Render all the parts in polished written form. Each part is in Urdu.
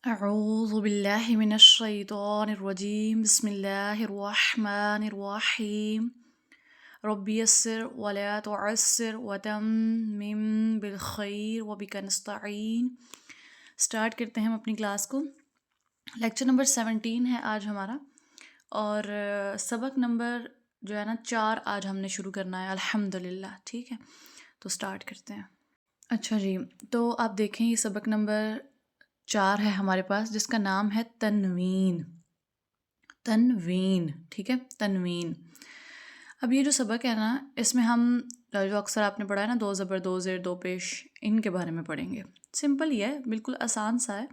أعوذ بالله من الشيطان الرجيم بسم الله الرحمن الرحيم رب يسر ولا تعسر وتمم بالخير وبك نستعين. اسٹارٹ کرتے ہیں ہم اپنی کلاس کو. لیکچر نمبر 17 ہے آج ہمارا، اور سبق نمبر جو ہے نا 4 آج ہم نے شروع کرنا ہے الحمدللہ. ٹھیک ہے، تو اسٹارٹ کرتے ہیں. اچھا جی، تو آپ دیکھیں یہ سبق نمبر 4 ہے ہمارے پاس، جس کا نام ہے تنوین. تنوین، ٹھیک ہے، تنوین. اب یہ جو سبق ہے نا، اس میں ہم جو اکثر آپ نے پڑھا ہے نا، دو زبر، دو زیر، دو پیش، ان کے بارے میں پڑھیں گے. سمپل ہی ہے، بالکل آسان سا ہے.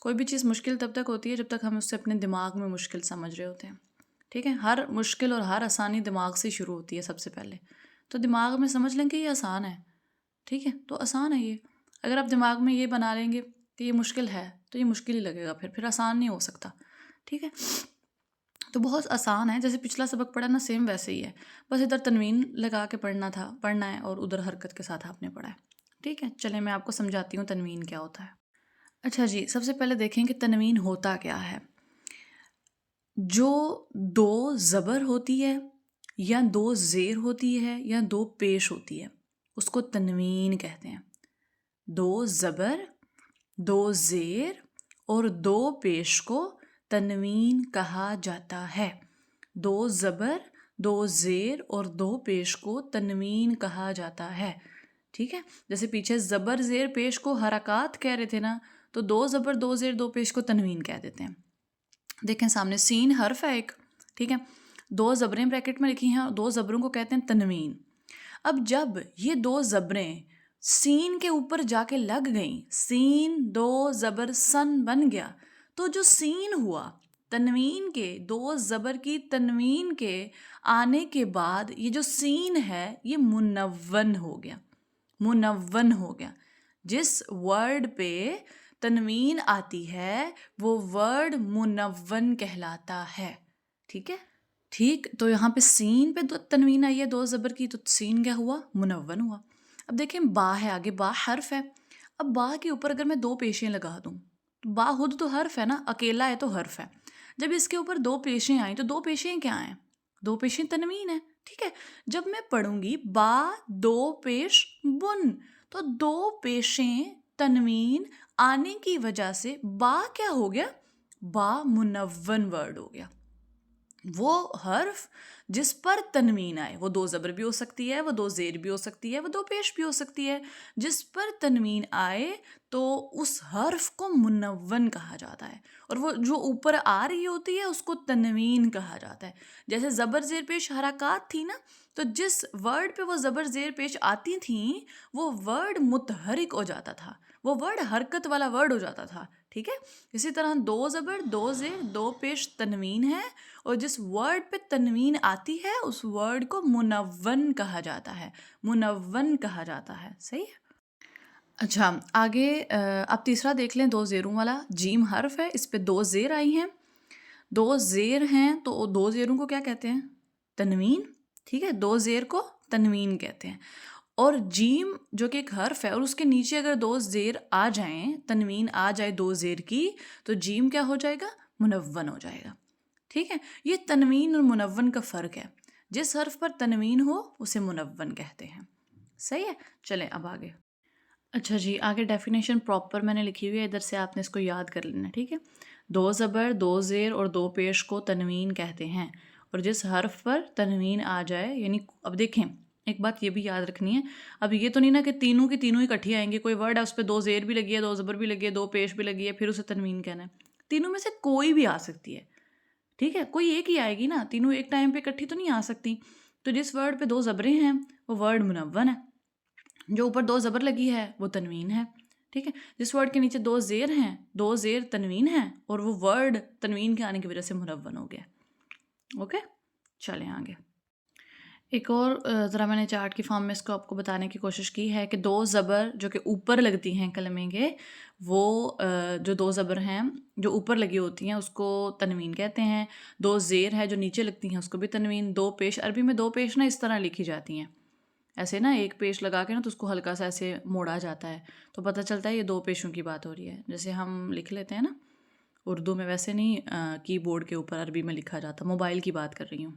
کوئی بھی چیز مشکل تب تک ہوتی ہے جب تک ہم اس سے اپنے دماغ میں مشکل سمجھ رہے ہوتے ہیں. ٹھیک ہے، ہر مشکل اور ہر آسانی دماغ سے شروع ہوتی ہے سب سے پہلے. تو دماغ میں سمجھ لیں کہ یہ آسان ہے. ٹھیک ہے، تو آسان ہے یہ. اگر آپ دماغ میں یہ بنا لیں گے کہ یہ مشکل ہے تو یہ مشکل ہی لگے گا، پھر آسان نہیں ہو سکتا. ٹھیک ہے، تو بہت آسان ہے. جیسے پچھلا سبق پڑھا نا، سیم ویسے ہی ہے، بس ادھر تنوین لگا کے پڑھنا ہے، اور ادھر حرکت کے ساتھ آپ نے پڑھا ہے. ٹھیک ہے، چلیں میں آپ کو سمجھاتی ہوں تنوین کیا ہوتا ہے. اچھا جی، سب سے پہلے دیکھیں کہ تنوین ہوتا کیا ہے. جو دو زبر ہوتی ہے یا دو زیر ہوتی ہے یا دو پیش ہوتی ہے، اس کو تنوین کہتے ہیں. دو زبر، دو زیر اور دو پیش کو تنوین کہا جاتا ہے. دو زبر، دو زیر اور دو پیش کو تنوین کہا جاتا ہے. ٹھیک ہے، جیسے پیچھے زبر زیر پیش کو حرکات کہہ رہے تھے نا، تو دو زبر دو زیر دو پیش کو تنوین کہہ دیتے ہیں. دیکھیں سامنے سین حرف ہے ایک، ٹھیک ہے، دو زبریں بریکٹ میں لکھی ہیں، اور دو زبروں کو کہتے ہیں تنوین. اب جب یہ دو زبریں سین کے اوپر جا کے لگ گئیں، سین دو زبر سن بن گیا، تو جو سین ہوا تنوین کے، دو زبر کی تنوین کے آنے کے بعد یہ جو سین ہے یہ منون ہو گیا. منون ہو گیا. جس ورڈ پہ تنوین آتی ہے وہ ورڈ منون کہلاتا ہے. ٹھیک ہے، ٹھیک. تو یہاں پہ سین پہ تنوین آئی ہے دو زبر کی، تو سین کیا ہوا؟ منون ہوا. اب دیکھیں با ہے آگے، با حرف ہے. اب با کے اوپر اگر میں دو پیشیں لگا دوں، تو با خود تو حرف ہے نا، اکیلا ہے تو حرف ہے. جب اس کے اوپر دو پیشیں آئیں تو دو پیشیں کیا ہیں؟ دو پیشیں تنوین ہیں. ٹھیک ہے، جب میں پڑھوں گی با دو پیش بن، تو دو پیشیں تنوین آنے کی وجہ سے با کیا ہو گیا؟ با منون ورڈ ہو گیا. وہ حرف جس پر تنوین آئے، وہ دو زبر بھی ہو سکتی ہے، وہ دو زیر بھی ہو سکتی ہے، وہ دو پیش بھی ہو سکتی ہے، جس پر تنوین آئے تو اس حرف کو منون کہا جاتا ہے. اور وہ جو اوپر آ رہی ہوتی ہے اس کو تنوین کہا جاتا ہے. جیسے زبر زیر پیش حرکات تھی نا، تو جس ورڈ پہ وہ زبر زیر پیش آتی تھیں وہ ورڈ متحرک ہو جاتا تھا، وہ ورڈ حرکت والا ورڈ ہو جاتا تھا. ٹھیک ہے، اسی طرح دو زبر دو زیر دو پیش تنوین ہے، اور جس ورڈ پہ تنوین آتی ہے اس ورڈ کو منون کہا جاتا ہے. منون کہا جاتا ہے. صحیح ہے. اچھا آگے آپ تیسرا دیکھ لیں، دو زیروں والا. جیم حرف ہے، اس پہ دو زیر آئی ہیں. دو زیر ہیں تو دو زیروں کو کیا کہتے ہیں؟ تنوین. ٹھیک ہے، دو زیر کو تنوین کہتے ہیں. اور جیم جو کہ ایک حرف ہے، اور اس کے نیچے اگر دو زیر آ جائیں، تنوین آ جائے دو زیر کی، تو جیم کیا ہو جائے گا؟ منون ہو جائے گا. ٹھیک ہے، یہ تنوین اور منون کا فرق ہے. جس حرف پر تنوین ہو اسے منون کہتے ہیں. صحیح ہے، چلیں اب آگے. اچھا جی، آگے ڈیفینیشن پراپر میں نے لکھی ہوئی ہے، ادھر سے آپ نے اس کو یاد کر لینا. ٹھیک ہے، دو زبر دو زیر اور دو پیش کو تنوین کہتے ہیں، اور جس حرف پر تنوین آ جائے، یعنی اب دیکھیں ایک بات یہ بھی یاد رکھنی ہے. اب یہ تو نہیں نا کہ تینوں کی تینوں اکٹھی آئیں گے. کوئی ورڈ ہے اس پہ دو زیر بھی لگی ہے، دو زبر بھی لگی ہے، دو پیش بھی لگی ہے، پھر اسے تنوین کہنا ہے. تینوں میں سے کوئی بھی آ سکتی ہے. ٹھیک ہے، کوئی ایک ہی آئے گی نا، تینوں ایک ٹائم پہ اکٹھی تو نہیں آ سکتی. تو جس ورڈ پہ دو زبریں ہیں وہ ورڈ منون ہے، جو اوپر دو زبر لگی ہے وہ تنوین ہے. ٹھیک ہے، جس ورڈ کے نیچے دو زیر ہیں، دو زیر تنوین ہے، اور وہ ورڈ تنوین کے آنے کی وجہ سے منون ہو گیا. اوکے، چلیں آگے. ایک اور ذرا میں نے چارٹ کی فارم میں اس کو آپ کو بتانے کی کوشش کی ہے کہ دو زبر جو کہ اوپر لگتی ہیں کلمے کے، وہ جو دو زبر ہیں جو اوپر لگی ہوتی ہیں اس کو تنوین کہتے ہیں. دو زیر ہے جو نیچے لگتی ہیں اس کو بھی تنوین. دو پیش، عربی میں دو پیش نا اس طرح لکھی جاتی ہیں، ایسے نا ایک پیش لگا کے نا تو اس کو ہلکا سا ایسے موڑا جاتا ہے تو پتہ چلتا ہے یہ 2 پیشوں کی بات ہو رہی ہے. جیسے ہم لکھ لیتے ہیں نا اردو میں، ویسے نہیں کی بورڈ کے اوپر عربی میں لکھا جاتا. موبائل کی بات کر رہی ہوں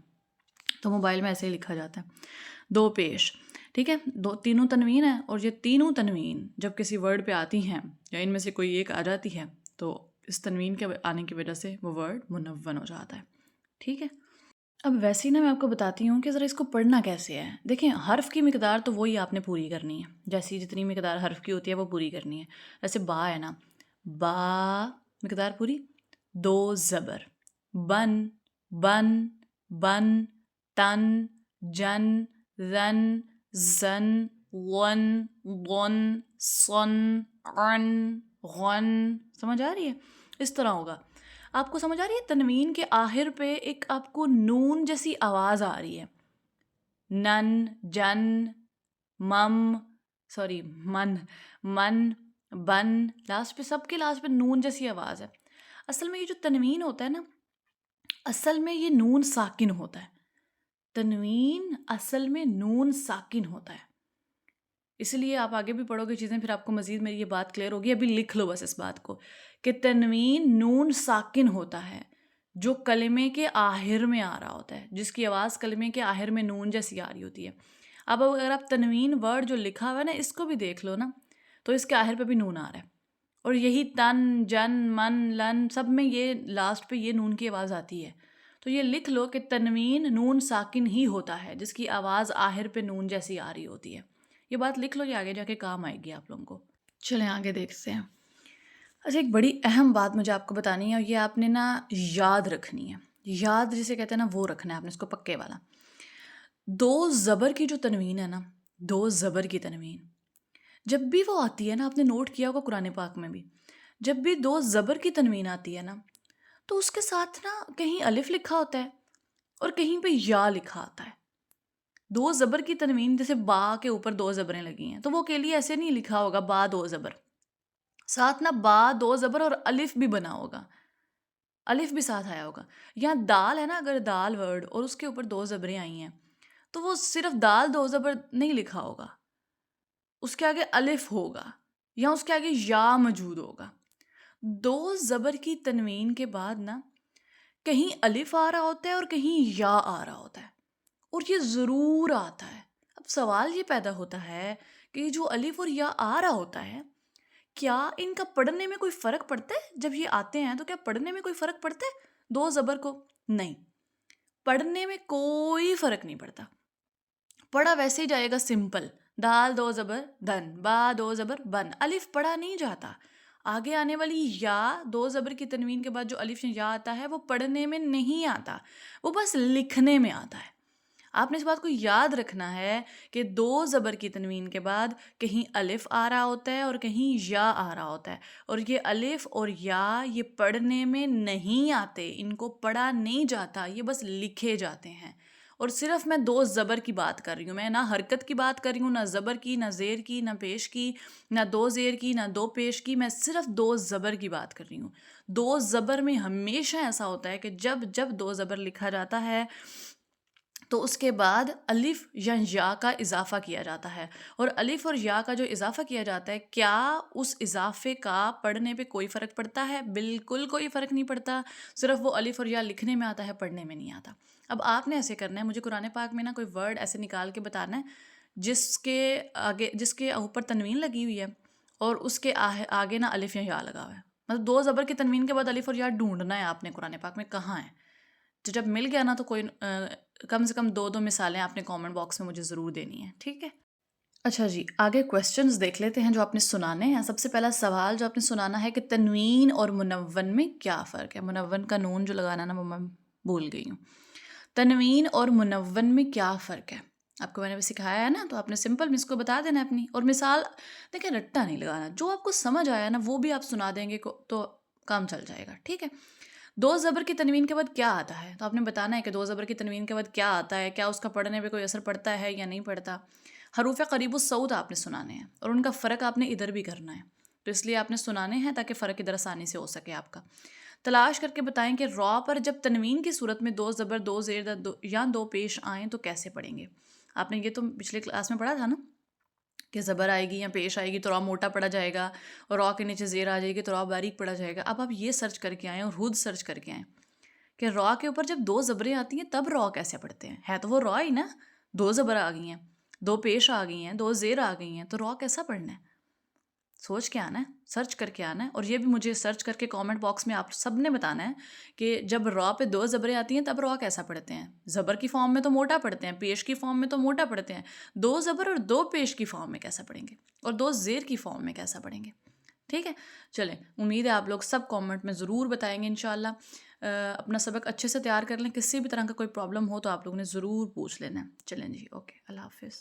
تو موبائل میں ایسے ہی لکھا جاتا ہے 2 پیش. ٹھیک ہے، تینوں تنوین ہیں، اور یہ تینوں تنوین جب کسی ورڈ پہ آتی ہیں یا ان میں سے کوئی ایک آ جاتی ہے تو اس تنوین کے آنے کی وجہ سے وہ ورڈ منون ہو جاتا ہے. ٹھیک ہے، اب ویسے ہی نا میں آپ کو بتاتی ہوں کہ ذرا اس کو پڑھنا کیسے ہے. دیکھیں حرف کی مقدار تو وہی آپ نے پوری کرنی ہے، جیسی جتنی مقدار حرف کی ہوتی ہے وہ پوری کرنی ہے. جیسے با ہے نا، با مقدار پوری، 2 زبر، بن بن بن، تن جن زن زن، ون غن صن عن غن. سمجھ آ رہی ہے؟ اس طرح ہوگا. آپ کو سمجھ آ رہی ہے تنوین کے آخر پہ ایک آپ کو نون جیسی آواز آ رہی ہے، نن جن من من بن، لاسٹ پہ سب کے لاسٹ پہ نون جیسی آواز ہے. اصل میں یہ جو تنوین ہوتا ہے نا، اصل میں یہ نون ساکن ہوتا ہے. تنوین اصل میں نون ساکن ہوتا ہے. اس لیے آپ آگے بھی پڑھو گے چیزیں پھر آپ کو مزید میری یہ بات کلیئر ہوگی. ابھی لکھ لو بس اس بات کو کہ تنوین نون ساکن ہوتا ہے جو کلمے کے آخر میں آ رہا ہوتا ہے، جس کی آواز کلمے کے آخر میں نون جیسی آ رہی ہوتی ہے. اب اگر آپ تنوین ورڈ جو لکھا ہوا ہے نا اس کو بھی دیکھ لو نا تو اس کے آخر پہ بھی نون آ رہا ہے، اور یہی تن جن من لن سب میں یہ لاسٹ پہ یہ نون کی آواز آتی ہے. تو یہ لکھ لو کہ تنوین نون ساکن ہی ہوتا ہے جس کی آواز آخر پہ نون جیسی آ رہی ہوتی ہے. یہ بات لکھ لو، یہ آگے جا کے کام آئے گی آپ لوگوں کو. چلیں آگے دیکھتے ہیں. اچھا، ایک بڑی اہم بات مجھے آپ کو بتانی ہے، اور یہ آپ نے نا یاد رکھنی ہے. یاد جسے کہتے ہیں نا وہ رکھنا ہے آپ نے اس کو پکے والا. 2 زبر کی جو تنوین ہے نا، 2 زبر کی تنوین جب بھی وہ آتی ہے نا، آپ نے نوٹ کیا ہوگا قرآن پاک میں بھی، جب بھی 2 زبر کی تنوین آتی ہے نا تو اس کے ساتھ نا کہیں الف لکھا ہوتا ہے اور کہیں پہ یا لکھا آتا ہے. 2 زبر کی تنوین جیسے با کے اوپر 2 زبریں لگی ہیں تو وہ کے لیے ایسے نہیں لکھا ہوگا با 2 زبر، ساتھ نا با 2 زبر اور الف بھی بنا ہوگا، الف بھی ساتھ آیا ہوگا. یا دال ہے نا، اگر دال ورڈ اور اس کے اوپر 2 زبریں آئی ہیں تو وہ صرف دال 2 زبر نہیں لکھا ہوگا، اس کے آگے الف ہوگا یا اس کے آگے یا موجود ہوگا. 2 زبر کی تنوین کے بعد نا کہیں الف آ رہا ہوتا ہے اور کہیں یا آ رہا ہوتا ہے، اور یہ ضرور آتا ہے. اب سوال یہ پیدا ہوتا ہے کہ یہ جو الف اور یا آ رہا ہوتا ہے کیا ان کا پڑھنے میں کوئی فرق پڑتا ہے؟ جب یہ آتے ہیں تو کیا پڑھنے میں کوئی فرق پڑتا ہے 2 زبر کو؟ نہیں، پڑھنے میں کوئی فرق نہیں پڑتا. پڑھا ویسے ہی جائے گا سمپل، دال 2 زبر دن، با 2 زبر بن، الف پڑھا نہیں جاتا. آگے آنے والی یا 2 زبر کی تنوین کے بعد جو الف یا آتا ہے وہ پڑھنے میں نہیں آتا، وہ بس لکھنے میں آتا ہے. آپ نے اس بات کو یاد رکھنا ہے کہ 2 زبر کی تنوین کے بعد کہیں الف آ رہا ہوتا ہے اور کہیں یا آ رہا ہوتا ہے، اور یہ الف اور یا یہ پڑھنے میں نہیں آتے، ان کو پڑھا نہیں جاتا، یہ بس لکھے جاتے ہیں. اور صرف میں 2 زبر کی بات کر رہی ہوں، میں نہ حرکت کی بات کر رہی ہوں، نہ زبر کی، نہ زیر کی، نہ پیش کی، نہ 2 زیر کی، نہ 2 پیش کی، میں صرف 2 زبر کی بات کر رہی ہوں. 2 زبر میں ہمیشہ ایسا ہوتا ہے کہ جب 2 زبر لکھا جاتا ہے تو اس کے بعد الف یا کا اضافہ کیا جاتا ہے، اور الف اور یا کا جو اضافہ کیا جاتا ہے کیا اس اضافے کا پڑھنے پہ کوئی فرق پڑتا ہے؟ بالکل کوئی فرق نہیں پڑتا. صرف وہ الف اور یا لکھنے میں آتا ہے، پڑھنے میں نہیں آتا. اب آپ نے ایسے کرنا ہے، مجھے قرآن پاک میں نا کوئی ورڈ ایسے نکال کے بتانا ہے جس کے اوپر تنوین لگی ہوئی ہے اور اس کے آگے نا الف یا لگا ہوا ہے. مطلب 2 زبر کی تنوین کے بعد الف اور یا ڈھونڈنا ہے آپ نے قرآن پاک میں کہاں ہے. تو جب مل گیا نا تو کوئی کم سے کم 2 مثالیں آپ نے کامنٹ باکس میں مجھے ضرور دینی ہے، ٹھیک ہے؟ اچھا جی، آگے کویسچنز دیکھ لیتے ہیں جو آپ نے سنانے ہیں. سب سے پہلا سوال جو آپ نے سنانا ہے کہ تنوین اور منون میں کیا فرق ہے. منون کا نون جو لگانا نا وہ میں بھول گئی ہوں. تنوین اور منون میں کیا فرق ہے آپ کو میں نے بھی سکھایا ہے نا، تو آپ نے سمپل میں اس کو بتا دینا اپنی. اور مثال دیکھیں، رٹا نہیں لگانا، جو آپ کو سمجھ آیا نا وہ بھی آپ سنا دیں گے تو کام چل جائے گا، ٹھیک ہے؟ 2 زبر کی تنوین کے بعد کیا آتا ہے تو آپ نے بتانا ہے کہ 2 زبر کی تنوین کے بعد کیا آتا ہے، کیا اس کا پڑھنے پہ کوئی اثر پڑتا ہے یا نہیں پڑتا. حروف قریب الصوت آپ نے سنانے ہیں اور ان کا فرق آپ نے ادھر بھی کرنا ہے، تو اس لیے آپ نے سنانے ہیں تاکہ فرق ادھر آسانی سے ہو سکے آپ کا. تلاش کر کے بتائیں کہ را پر جب تنوین کی صورت میں 2 زبر 2 زیر یا 2 پیش آئیں تو کیسے پڑھیں گے. آپ نے یہ تو پچھلے کلاس میں پڑھا تھا نا کہ زبر آئے گی یا پیش آئے گی تو را موٹا پڑا جائے گا، اور را کے نیچے زیر آ جائے گی تو را باریک پڑا جائے گا. اب آپ یہ سرچ کر کے آئیں اور خود سرچ کر کے آئیں کہ را کے اوپر جب 2 زبریں آتی ہیں تب را کیسے پڑھتے ہیں. ہے تو وہ را ہی نا، 2 زبر آ گئی ہیں، 2 پیش آ گئی ہیں، 2 زیر آ گئی ہیں، تو را کیسا پڑھنا ہے؟ سوچ کے آنا ہے، سرچ کر کے آنا ہے. اور یہ بھی مجھے سرچ کر کے کامنٹ باکس میں آپ سب نے بتانا ہے کہ جب را پہ 2 زبریں آتی ہیں تب را کیسا پڑھتے ہیں. زبر کی فارم میں تو موٹا پڑھتے ہیں، پیش کی فارم میں تو موٹا پڑھتے ہیں، 2 زبر اور 2 پیش کی فارم میں کیسا پڑھیں گے، اور 2 زیر کی فارم میں کیسا پڑھیں گے. ٹھیک ہے، چلیں، امید ہے آپ لوگ سب کامنٹ میں ضرور بتائیں گے انشاءاللہ. اپنا سبق اچھے سے تیار کر لیں. کسی بھی طرح کا کوئی پرابلم ہو تو آپ لوگوں نے ضرور پوچھ لینا ہے. چلیں جی، اوکے، اللہ حافظ.